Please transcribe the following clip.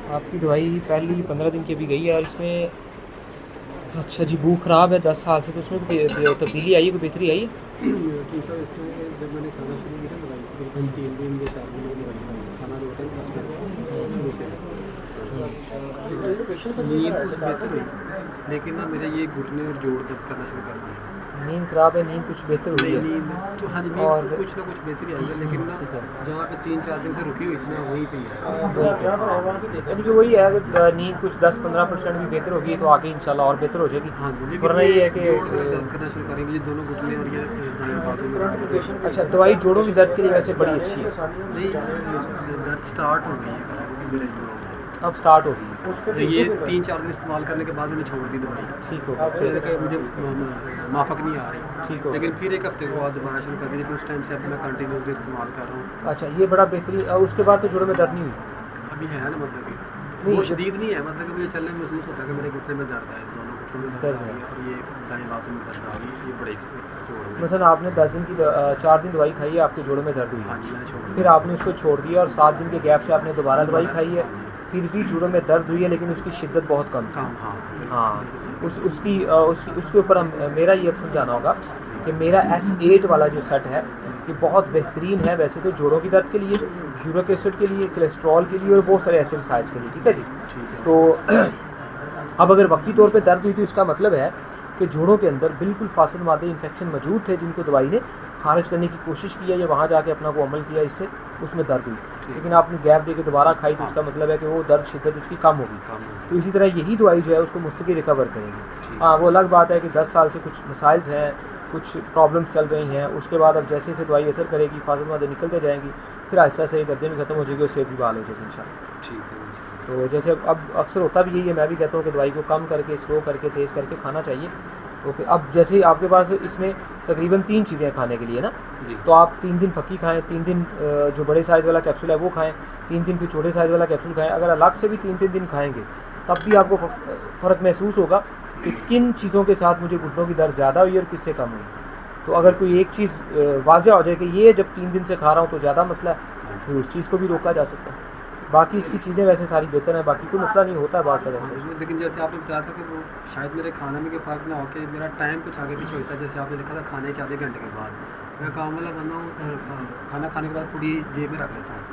आपकी दवाई पहली 15 दिन की अभी गई है और इसमें अच्छा जी भूख ख़राब है 10 साल से, तो उसमें कोई तब्दीली आई है, कोई बेहतरी आई है? तीसरा इसमें कि जब मैंने खाना शुरू किया ना दवाई तकरीबन 3 दिन या 4 दिन मैंने दवाई खाई, खाना 2 टाइम खाते हैं शुरू से। तो नींद कुछ बेहतर हुई, लेकिन ना मेरे ये घुटने और जोड़ दर्द करना शुरू कर दिया। नींद ख़राब है, नींद कुछ बेहतर हुई नहीं है? नींद तो हाँ जी, नींद और को कुछ ना कुछ बेहतरी आई है, लेकिन ना ठीक है, जहाँ पे 3-4 दिन से रुकी हुई थी ना वहीं पे ही है। वही पे यानी कि वही है, अगर नींद कुछ 10-15% भी बेहतर होगी तो आगे इंशाल्लाह और बेहतर हो जाएगी। हाँ जी, लेकिन वरना ये ये है कि जोड़ मेरे दर्द करना शुरू करेंगे, ये दोनों घुटने और ये दाएं बाजू में अच्छा, दवाई जोड़ों की दर्द के लिए वैसे बड़ी अच्छी है। नहीं, दर्द स्टार्ट हो गई है मेरे जोड़ों में। अब स्टार्ट होगी, ये 3-4 दिन इस्तेमाल करने के बाद मैंने छोड़ दी दवाई। ठीक होगा, फिर कि मुझे माफक नहीं आ ठीक रही, होगा। लेकिन फिर एक हफ्ते के बाद दोबारा शुरू कर दी, लेकिन उस टाइम से अब मैं कंटिन्यूसली इस्तेमाल कर रहा हूँ। अच्छा, ये बड़ा बेहतरीन। उसके बाद तो जोड़ों में दर्द नहीं हुई? अभी है ना, मतलब कि नहीं वो जब शदीद नहीं है, मतलब कि मुझे चलने में महसूस होता है कि मेरे घुटने में दर्द है, दोनों घुटनों में दर्द दर्द आ है, गई और ये दाएं बाजू में दर्द आ गई, ये बड़े जोड़ में। मसलन आपने 10 दिन की 4 दिन दवाई खाई है, आपके जोड़ों में दर्द हुई हाँ है, जी, मैंने छोड़ फिर दिया। आपने उसको छोड़ दिया और 7 दिन के गैप से आपने दोबारा दवाई दोबारा खाई है, हाँ जी, फिर भी जोड़ों में दर्द हुई है लेकिन उसकी शिद्दत बहुत कम थी। काम हाँ हाँ, बिल्कुल सही उस कहा। उसकी उसके ऊपर हम मेरा ये अब समझाना होगा कि मेरा S8 वाला जो सेट है ये बहुत बेहतरीन है वैसे तो जोड़ों की दर्द के लिए, यूरिक एसिड के लिए, कोलेस्ट्रॉल के लिए और बहुत सारे ऐसे मसाइल के लिए। ठीक है जी। ठीक है। तो अब अगर वक्ती तौर पे दर्द हुई तो इसका मतलब है कि जोड़ों के अंदर बिल्कुल फासिद मादे इन्फेक्शन मौजूद थे जिनको दवाई ने खारिज करने की कोशिश की है या वहाँ जाके अपना को अमल किया, इससे उसमें दर्द हुई। ठीक लेकिन आपने गैप दे के दोबारा खाई तो हाँ इसका मतलब है कि वो दर्द शिद्दत उसकी कम होगी। काम हो तो इसी तरह यही दवाई जो है उसको मुस्तकिल रिकवर करेगी। ठीक हाँ, है। वो अलग बात है कि 10 साल से कुछ मसाइल्स हैं, कुछ प्रॉब्लम्स चल रही हैं, उसके बाद अब जैसे जैसे दवाई असर करेगी फासिद मादे निकलते जाएंगी, फिर आहिस्ता आहिस्ता ये दर्दें भी खत्म हो जाएगी और सेहत भी बहाल हो जाएगी इंशाल्लाह। ठीक है इंशाल्लाह। तो जैसे अब अक्सर होता भी यही है, मैं भी कहता हूँ कि दवाई को कम करके, स्लो करके, तेज़ करके खाना चाहिए। तो फिर अब जैसे ही आपके पास इसमें तकरीबन 3 चीज़ें खाने के लिए ना, जी तो आप 3 दिन फक्की खाएं, 3 दिन जो बड़े साइज़ वाला कैप्सूल है वो खाएं, 3 दिन फिर छोटे साइज़ वाला कैप्सूल खाएं। अगर अलग से भी 3-3 दिन खाएंगे तब भी आपको फ़र्क महसूस होगा कि किन चीज़ों के साथ मुझे घुटनों की दर्द ज़्यादा हुई और किससे कम हुई। तो अगर कोई एक चीज़ वाज़ह हो जाए कि ये जब 3 दिन से खा रहा हूँ तो ज़्यादा मसला है, हाँ फिर उस चीज़ को भी रोका जा सकता है। बाकी इसकी चीज़ें वैसे सारी बेहतर हैं, बाकी कोई मसला नहीं होता है बात का वैसे। जी, लेकिन जैसे आपने बताया था कि वो शायद मेरे खाने में के फ़र्क ना हो के मेरा टाइम कुछ आगे पीछे होता है, जैसे आपने लिखा था खाने के आधे घंटे के बाद। मैं काम वाला बंदा हूँ, खाना खाने के बाद पूरी जेब में रख लेता हूँ,